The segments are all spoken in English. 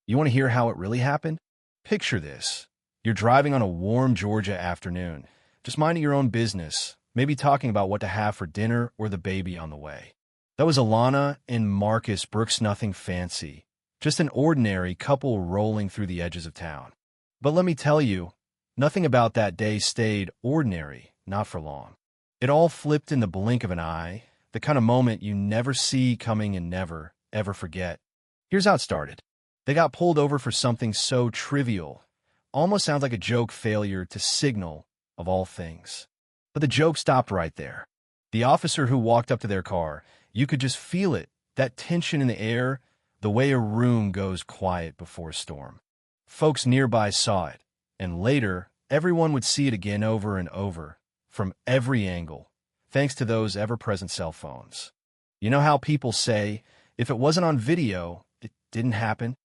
You want to hear how it really happened? Picture this. You're driving on a warm Georgia afternoon, just minding your own business, maybe talking about what to have for dinner or the baby on the way. That was Alana and Marcus Brooks, nothing fancy, just an ordinary couple rolling through the edges of town. But let me tell you, nothing about that day stayed ordinary, not for long. It all flipped in the blink of an eye, the kind of moment you never see coming and never, ever forget. Here's how it started. They got pulled over for something so trivial, almost sounds like a joke failure to signal, of all things. But the joke stopped right there. The officer who walked up to their car, you could just feel it, that tension in the air, the way a room goes quiet before a storm. Folks nearby saw it, and later, everyone would see it again over and over, from every angle, thanks to those ever-present cell phones. You know how people say, if it wasn't on video, it didn't happen?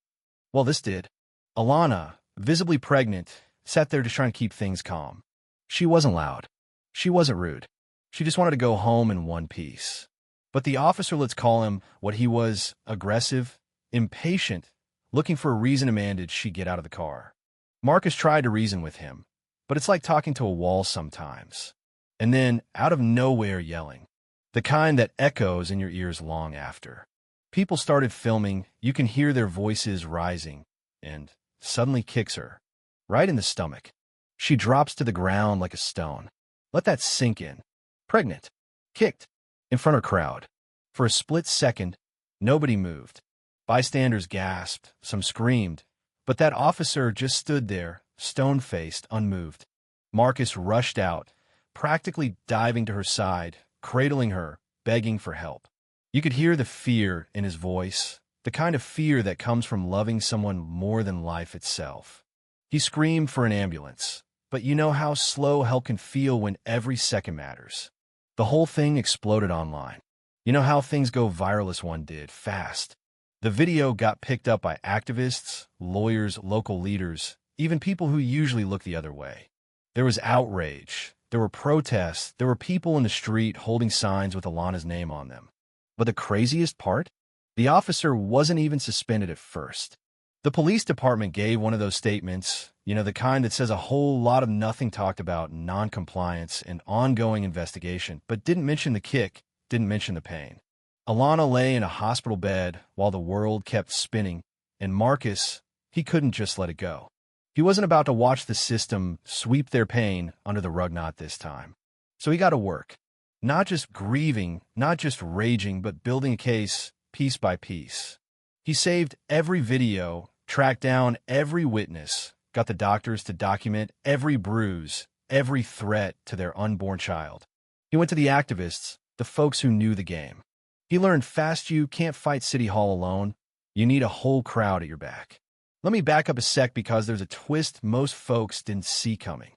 Well, this did. Alana, visibly pregnant, sat there just trying to keep things calm. She wasn't loud. She wasn't rude. She just wanted to go home in one piece. But the officer, let's call him what he was, aggressive, impatient, looking for a reason demanded she get out of the car. Marcus tried to reason with him, but it's like talking to a wall sometimes. And then, out of nowhere, yelling. The kind that echoes in your ears long after. People started filming, you can hear their voices rising, and suddenly kicks her. Right in the stomach. She drops to the ground like a stone. Let that sink in. Pregnant. Kicked. In front of a crowd. For a split second, nobody moved. Bystanders gasped, some screamed, but that officer just stood there, stone-faced, unmoved. Marcus rushed out, practically diving to her side, cradling her, begging for help. You could hear the fear in his voice, the kind of fear that comes from loving someone more than life itself. He screamed for an ambulance, but you know how slow help can feel when every second matters. The whole thing exploded online. You know how things go viral as one did, fast. The video got picked up by activists, lawyers, local leaders, even people who usually look the other way. There was outrage. There were protests. There were people in the street holding signs with Alana's name on them. But the craziest part? The officer wasn't even suspended at first. The police department gave one of those statements, the kind that says a whole lot of nothing talked about non-compliance and ongoing investigation, but didn't mention the kick, didn't mention the pain. Alana lay in a hospital bed while the world kept spinning, and Marcus, he couldn't just let it go. He wasn't about to watch the system sweep their pain under the rug, not this time. So he got to work. Not just grieving, not just raging, but building a case piece by piece. He saved every video, tracked down every witness, got the doctors to document every bruise, every threat to their unborn child. He went to the activists, the folks who knew the game. He learned fast you can't fight City Hall alone. You need a whole crowd at your back. Let me back up a sec because there's a twist most folks didn't see coming.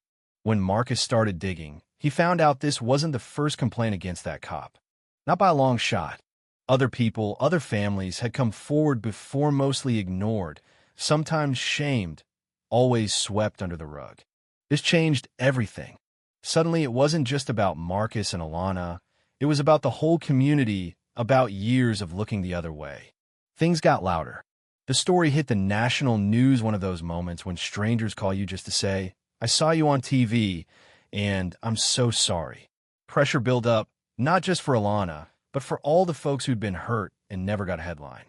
When Marcus started digging, he found out this wasn't the first complaint against that cop. Not by a long shot. Other people, other families had come forward before, mostly ignored, sometimes shamed, always swept under the rug. This changed everything. Suddenly, it wasn't just about Marcus and Alana. It was about the whole community, about years of looking the other way. Things got louder. The story hit the national news, one of those moments when strangers call you just to say, I saw you on TV, and I'm so sorry. Pressure built up, not just for Alana, but for all the folks who'd been hurt and never got a headline.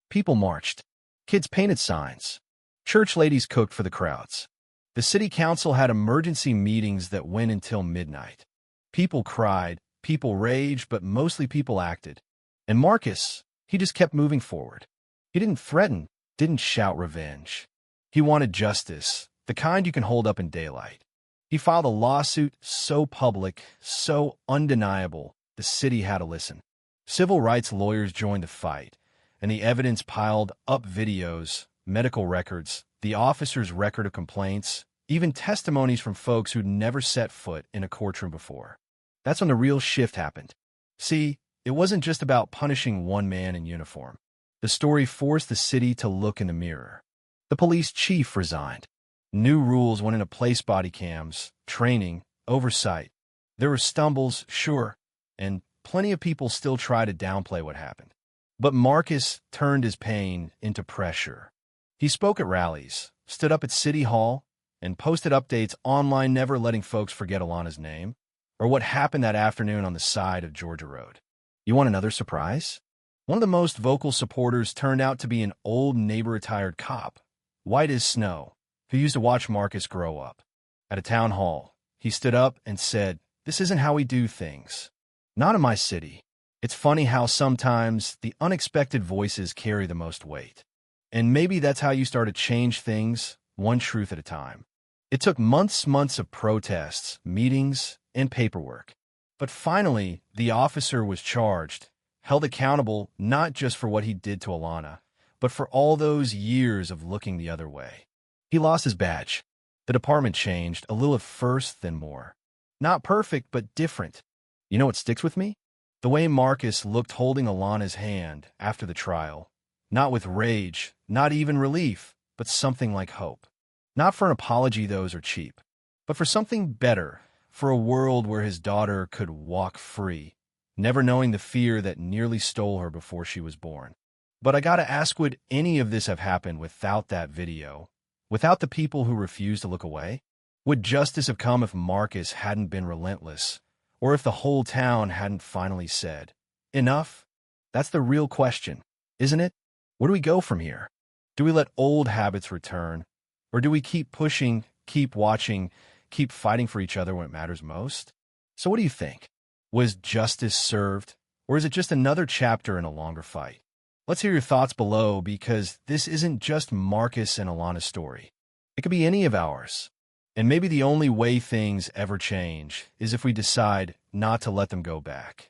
People marched. Kids painted signs. Church ladies cooked for the crowds. The city council had emergency meetings that went until midnight. People cried, people raged, but mostly people acted. And Marcus, he just kept moving forward. He didn't threaten, didn't shout revenge. He wanted justice, the kind you can hold up in daylight. He filed a lawsuit so public, so undeniable, the city had to listen. Civil rights lawyers joined the fight, and the evidence piled up: videos, medical records, the officer's record of complaints, even testimonies from folks who'd never set foot in a courtroom before. That's when the real shift happened. See, it wasn't just about punishing one man in uniform. The story forced the city to look in the mirror. The police chief resigned. New rules went into place: body cams, training, oversight. There were stumbles, sure, and plenty of people still try to downplay what happened. But Marcus turned his pain into pressure. He spoke at rallies, stood up at City Hall, and posted updates online, never letting folks forget Alana's name or what happened that afternoon on the side of Georgia Road. You want another surprise? One of the most vocal supporters turned out to be an old neighbor-retired cop, white as snow, who used to watch Marcus grow up. At a town hall, he stood up and said, "This isn't how we do things. Not in my city." It's funny how sometimes the unexpected voices carry the most weight. And maybe that's how you start to change things, one truth at a time. It took months of protests, meetings, and paperwork. But finally, the officer was charged, held accountable not just for what he did to Alana, but for all those years of looking the other way. He lost his badge. The department changed, a little at first, then more. Not perfect, but different. You know what sticks with me? The way Marcus looked holding Alana's hand after the trial. Not with rage, not even relief, but something like hope. Not for an apology, those are cheap, but for something better, for a world where his daughter could walk free, never knowing the fear that nearly stole her before she was born. But I gotta ask, would any of this have happened without that video? Without the people who refused to look away? Would justice have come if Marcus hadn't been relentless? Or if the whole town hadn't finally said, "Enough"? That's the real question, isn't it? Where do we go from here? Do we let old habits return? Or do we keep pushing, keep watching, keep fighting for each other when it matters most? So what do you think? Was justice served? Or is it just another chapter in a longer fight? Let's hear your thoughts below, because this isn't just Marcus and Alana's story. It could be any of ours. And maybe the only way things ever change is if we decide not to let them go back.